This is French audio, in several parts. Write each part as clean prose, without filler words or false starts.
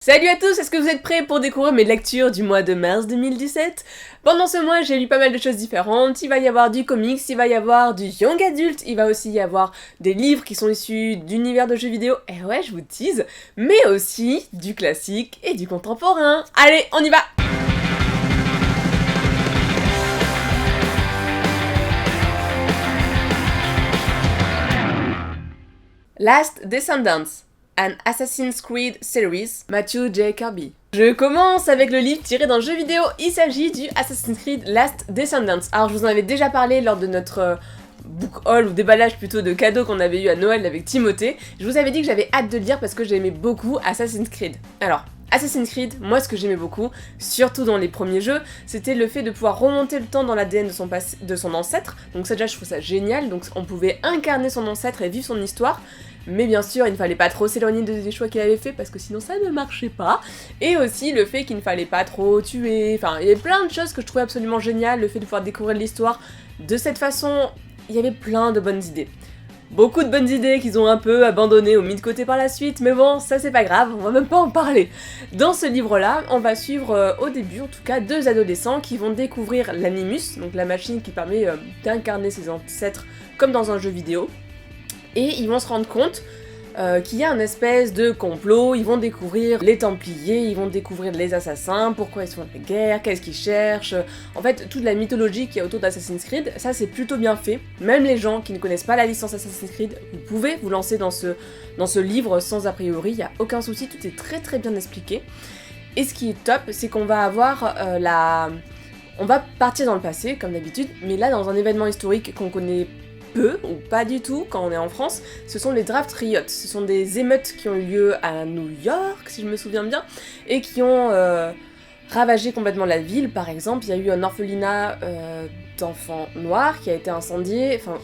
Salut à tous, est-ce que vous êtes prêts pour découvrir mes lectures du mois de mars 2017? Pendant ce mois, j'ai lu pas mal de choses différentes, il va y avoir du comics, il va y avoir du young adulte, il va aussi y avoir des livres qui sont issus d'univers de jeux vidéo, et ouais, je vous tease, mais aussi du classique et du contemporain. Allez, on y va! Last Descendants, an Assassin's Creed series, Matthew J. Kirby. Je commence avec le livre tiré d'un jeu vidéo, il s'agit du Assassin's Creed Last Descendants. Alors je vous en avais déjà parlé lors de notre book haul ou déballage plutôt de cadeaux qu'on avait eu à Noël avec Timothée. Je vous avais dit que j'avais hâte de le lire parce que j'aimais beaucoup Assassin's Creed. Alors, Assassin's Creed, moi ce que j'aimais beaucoup, surtout dans les premiers jeux, c'était le fait de pouvoir remonter le temps dans l'ADN de son ancêtre. Donc ça déjà je trouve ça génial, donc on pouvait incarner son ancêtre et vivre son histoire. Mais bien sûr, il ne fallait pas trop s'éloigner des choix qu'il avait fait parce que sinon ça ne marchait pas. Et aussi le fait qu'il ne fallait pas trop tuer, enfin il y avait plein de choses que je trouvais absolument géniales, le fait de pouvoir découvrir l'histoire de cette façon, il y avait plein de bonnes idées. Beaucoup de bonnes idées qu'ils ont un peu abandonnées ou mis de côté par la suite, mais bon, ça c'est pas grave, on va même pas en parler. Dans ce livre-là, on va suivre au début, en tout cas, deux adolescents qui vont découvrir l'Animus, donc la machine qui permet d'incarner ses ancêtres comme dans un jeu vidéo. Et ils vont se rendre compte qu'il y a un espèce de complot, ils vont découvrir les Templiers, ils vont découvrir les assassins, pourquoi ils font la guerre, qu'est-ce qu'ils cherchent. En fait, toute la mythologie qui est autour d'Assassin's Creed, ça c'est plutôt bien fait. Même les gens qui ne connaissent pas la licence Assassin's Creed, vous pouvez vous lancer dans ce livre sans a priori, il n'y a aucun souci, tout est très très bien expliqué. Et ce qui est top, c'est qu'on va avoir On va partir dans le passé, comme d'habitude, mais là dans un événement historique qu'on connaît peu ou pas du tout quand on est en France, ce sont les draft riots. Ce sont des émeutes qui ont eu lieu à New York, si je me souviens bien, et qui ont ravagé complètement la ville. Par exemple, il y a eu un orphelinat d'enfants noirs qui a été incendié, enfin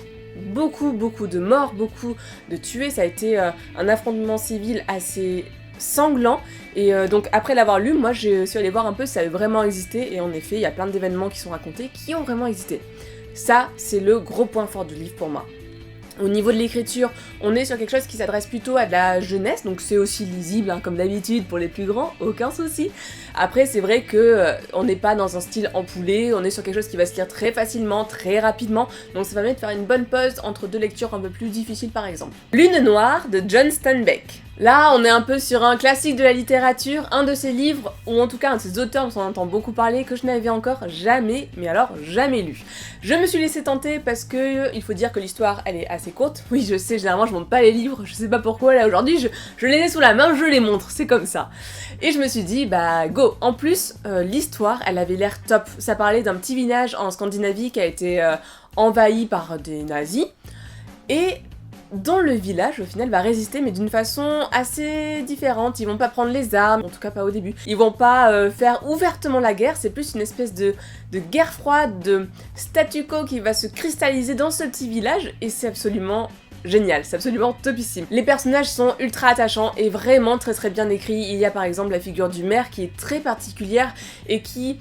beaucoup de morts, beaucoup de tués, ça a été un affrontement civil assez sanglant, et donc après l'avoir lu, moi je suis allée voir un peu si ça avait vraiment existé, et en effet, il y a plein d'événements qui sont racontés qui ont vraiment existé. Ça, c'est le gros point fort du livre pour moi. Au niveau de l'écriture, on est sur quelque chose qui s'adresse plutôt à de la jeunesse, donc c'est aussi lisible, hein, comme d'habitude, pour les plus grands, aucun souci. Après, c'est vrai que on n'est pas dans un style ampoulé, on est sur quelque chose qui va se lire très facilement, très rapidement, donc ça permet de faire une bonne pause entre deux lectures un peu plus difficiles par exemple. Lune noire de John Steinbeck. Là, on est un peu sur un classique de la littérature, un de ces livres, ou en tout cas un de ces auteurs dont on entend beaucoup parler, que je n'avais encore jamais, mais alors jamais lu. Je me suis laissée tenter parce que il faut dire que l'histoire, elle est assez courte. Oui, je sais, généralement je montre pas les livres, je sais pas pourquoi, là aujourd'hui je les ai sous la main, je les montre, c'est comme ça. Et je me suis dit, bah go. En plus, l'histoire, elle avait l'air top. Ça parlait d'un petit village en Scandinavie qui a été envahi par des nazis, et dont le village au final va résister, mais d'une façon assez différente. Ils vont pas prendre les armes, en tout cas pas au début. Ils vont pas faire ouvertement la guerre, c'est plus une espèce de guerre froide, de statu quo qui va se cristalliser dans ce petit village, et c'est absolument génial, c'est absolument topissime. Les personnages sont ultra attachants et vraiment très très bien écrits. Il y a par exemple la figure du maire qui est très particulière et qui...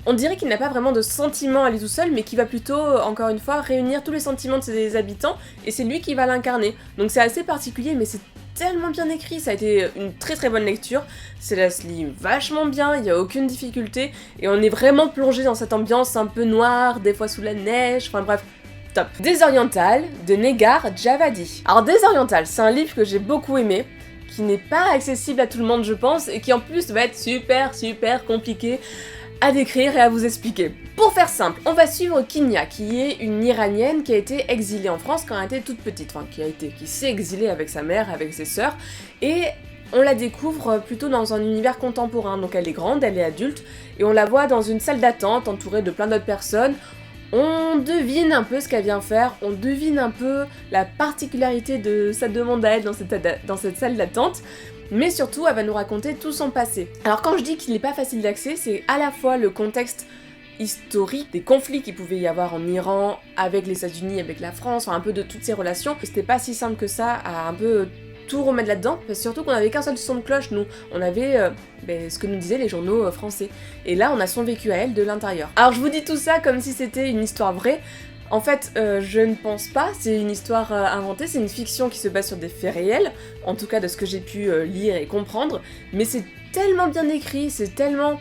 On dirait qu'il n'a pas vraiment de sentiments à lui tout seul, mais qui va plutôt, encore une fois, réunir tous les sentiments de ses habitants, et c'est lui qui va l'incarner. Donc c'est assez particulier, mais c'est tellement bien écrit, ça a été une très très bonne lecture, cela se lit vachement bien, il n'y a aucune difficulté, et on est vraiment plongé dans cette ambiance un peu noire, des fois sous la neige, enfin bref, top. Désoriental de Negar Javadi. Alors Désoriental, c'est un livre que j'ai beaucoup aimé, qui n'est pas accessible à tout le monde je pense, et qui en plus va être super compliqué à décrire et à vous expliquer. Pour faire simple, on va suivre Kinya, qui est une Iranienne qui a été exilée en France quand elle était toute petite, enfin qui s'est exilée avec sa mère, avec ses sœurs, et on la découvre plutôt dans un univers contemporain, donc elle est grande, elle est adulte, et on la voit dans une salle d'attente entourée de plein d'autres personnes. On devine un peu ce qu'elle vient faire, on devine un peu la particularité de sa demande à elle dans cette salle d'attente, mais surtout elle va nous raconter tout son passé. Alors quand je dis qu'il n'est pas facile d'accès, c'est à la fois le contexte historique des conflits qu'il pouvait y avoir en Iran, avec les États-Unis, avec la France, enfin un peu de toutes ces relations. C'était pas si simple que ça à un peu tout remettre là-dedans, parce que surtout qu'on avait qu'un seul son de cloche, nous. On avait ce que nous disaient les journaux français. Et là, on a son vécu à elle de l'intérieur. Alors je vous dis tout ça comme si c'était une histoire vraie. En fait, je ne pense pas, c'est une histoire inventée, c'est une fiction qui se base sur des faits réels, en tout cas de ce que j'ai pu lire et comprendre, mais c'est tellement bien écrit, c'est tellement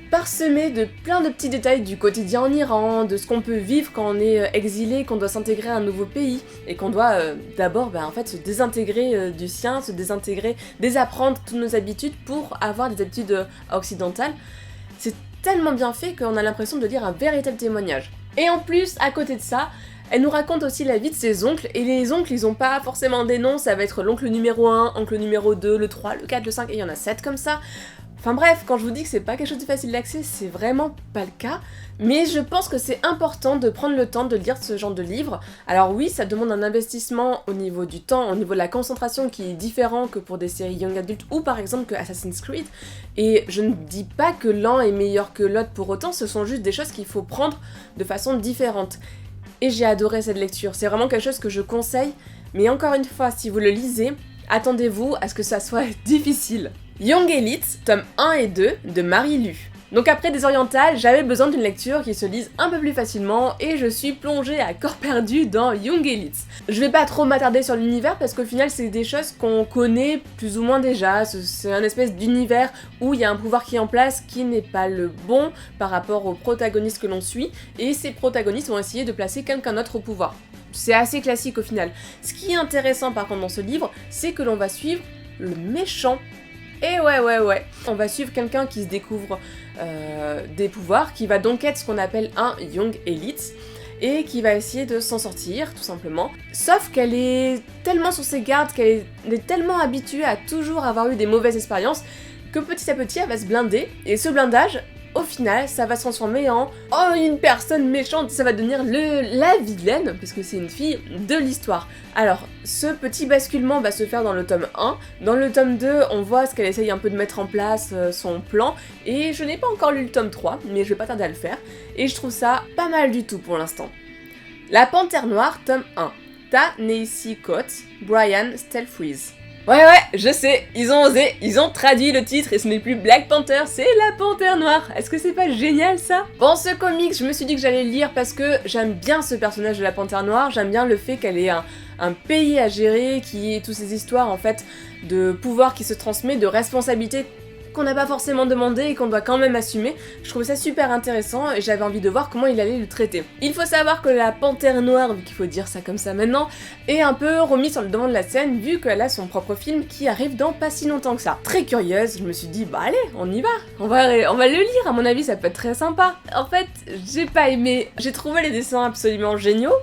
parsemé de plein de petits détails du quotidien en Iran, de ce qu'on peut vivre quand on est exilé, qu'on doit s'intégrer à un nouveau pays, et qu'on doit d'abord en fait, se désintégrer du sien, se désintégrer, désapprendre toutes nos habitudes pour avoir des habitudes occidentales. C'est tellement bien fait qu'on a l'impression de lire un véritable témoignage. Et en plus, à côté de ça, elle nous raconte aussi la vie de ses oncles, et les oncles, ils ont pas forcément des noms, ça va être l'oncle numéro 1, oncle numéro 2, le 3, le 4, le 5, et il y en a 7 comme ça. Enfin bref, quand je vous dis que c'est pas quelque chose de facile d'accès, c'est vraiment pas le cas, mais je pense que c'est important de prendre le temps de lire ce genre de livre. Alors oui, ça demande un investissement au niveau du temps, au niveau de la concentration qui est différent que pour des séries young adult ou par exemple que Assassin's Creed, et je ne dis pas que l'un est meilleur que l'autre pour autant, ce sont juste des choses qu'il faut prendre de façon différente. Et j'ai adoré cette lecture, c'est vraiment quelque chose que je conseille, mais encore une fois, si vous le lisez, attendez-vous à ce que ça soit difficile. Young Elite, tome 1 et 2 de Marie Lu. Donc après des orientales, j'avais besoin d'une lecture qui se lise un peu plus facilement et je suis plongée à corps perdu dans Young Elite. Je vais pas trop m'attarder sur l'univers parce qu'au final c'est des choses qu'on connaît plus ou moins déjà, c'est un espèce d'univers où il y a un pouvoir qui est en place qui n'est pas le bon par rapport aux protagonistes que l'on suit et ces protagonistes vont essayer de placer quelqu'un d'autre au pouvoir. C'est assez classique au final. Ce qui est intéressant par contre dans ce livre, c'est que l'on va suivre le méchant. Et ouais, on va suivre quelqu'un qui se découvre des pouvoirs, qui va donc être ce qu'on appelle un Young Elite, et qui va essayer de s'en sortir, tout simplement. Sauf qu'elle est tellement sur ses gardes, qu'elle est tellement habituée à toujours avoir eu des mauvaises expériences, que petit à petit elle va se blinder, et ce blindage, au final, ça va se transformer en une personne méchante, ça va devenir la vilaine, parce que c'est une fille de l'histoire. Alors, ce petit basculement va se faire dans le tome 1, dans le tome 2, on voit ce qu'elle essaye un peu de mettre en place, son plan, et je n'ai pas encore lu le tome 3, mais je vais pas tarder à le faire, et je trouve ça pas mal du tout pour l'instant. La Panthère Noire, tome 1, Ta-Nehisi Coates, Brian Stelfreeze. Ouais, je sais, ils ont osé, ils ont traduit le titre et ce n'est plus Black Panther, c'est la Panthère Noire. Est-ce que c'est pas génial ça? Bon, ce comics, je me suis dit que j'allais le lire parce que j'aime bien ce personnage de la Panthère Noire, j'aime bien le fait qu'elle ait un pays à gérer, qui ait toutes ces histoires en fait de pouvoir qui se transmet, de responsabilité qu'on n'a pas forcément demandé et qu'on doit quand même assumer. Je trouvais ça super intéressant et j'avais envie de voir comment il allait le traiter. Il faut savoir que la Panthère Noire, vu qu'il faut dire ça comme ça maintenant, est un peu remise sur le devant de la scène vu qu'elle a son propre film qui arrive dans pas si longtemps que ça. Très curieuse, je me suis dit bah allez, on y va, on va le lire, à mon avis ça peut être très sympa. En fait, j'ai pas aimé, j'ai trouvé les dessins absolument géniaux.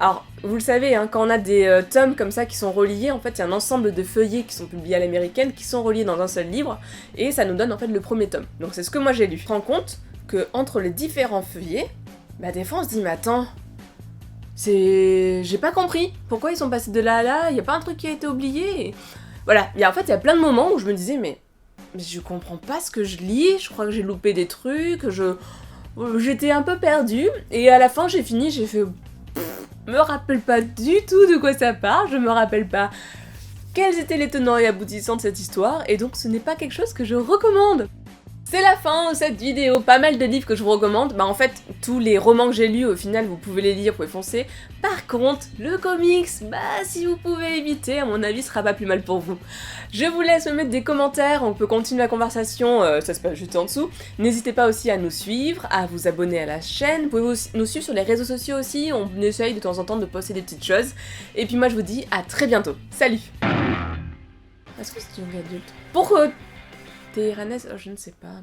Alors, vous le savez, hein, quand on a des tomes comme ça qui sont reliés, en fait, il y a un ensemble de feuillets qui sont publiés à l'américaine, qui sont reliés dans un seul livre, et ça nous donne en fait le premier tome. Donc c'est ce que moi j'ai lu. Je me rends compte que entre les différents feuillets, bah des fois on se dit mais attends, j'ai pas compris, pourquoi ils sont passés de là à là, y a pas un truc qui a été oublié et... Voilà, en fait il y a plein de moments où je me disais mais je comprends pas ce que je lis, je crois que j'ai loupé des trucs, j'étais un peu perdue, et à la fin j'ai fini, j'ai fait... Je me rappelle pas du tout de quoi ça parle, je me rappelle pas quels étaient les tenants et aboutissants de cette histoire, et donc ce n'est pas quelque chose que je recommande. C'est la fin de cette vidéo, pas mal de livres que je vous recommande, bah en fait tous les romans que j'ai lus au final vous pouvez les lire, vous pouvez foncer. Par contre le comics, bah si vous pouvez éviter, à mon avis ce sera pas plus mal pour vous. Je vous laisse me mettre des commentaires, on peut continuer la conversation, ça se passe juste en dessous. N'hésitez pas aussi à nous suivre, à vous abonner à la chaîne, vous pouvez nous suivre sur les réseaux sociaux aussi, on essaye de temps en temps de poster des petites choses. Et puis moi je vous dis à très bientôt, salut. Est-ce que c'est une adulte? Pour Téhéranès, je ne sais pas.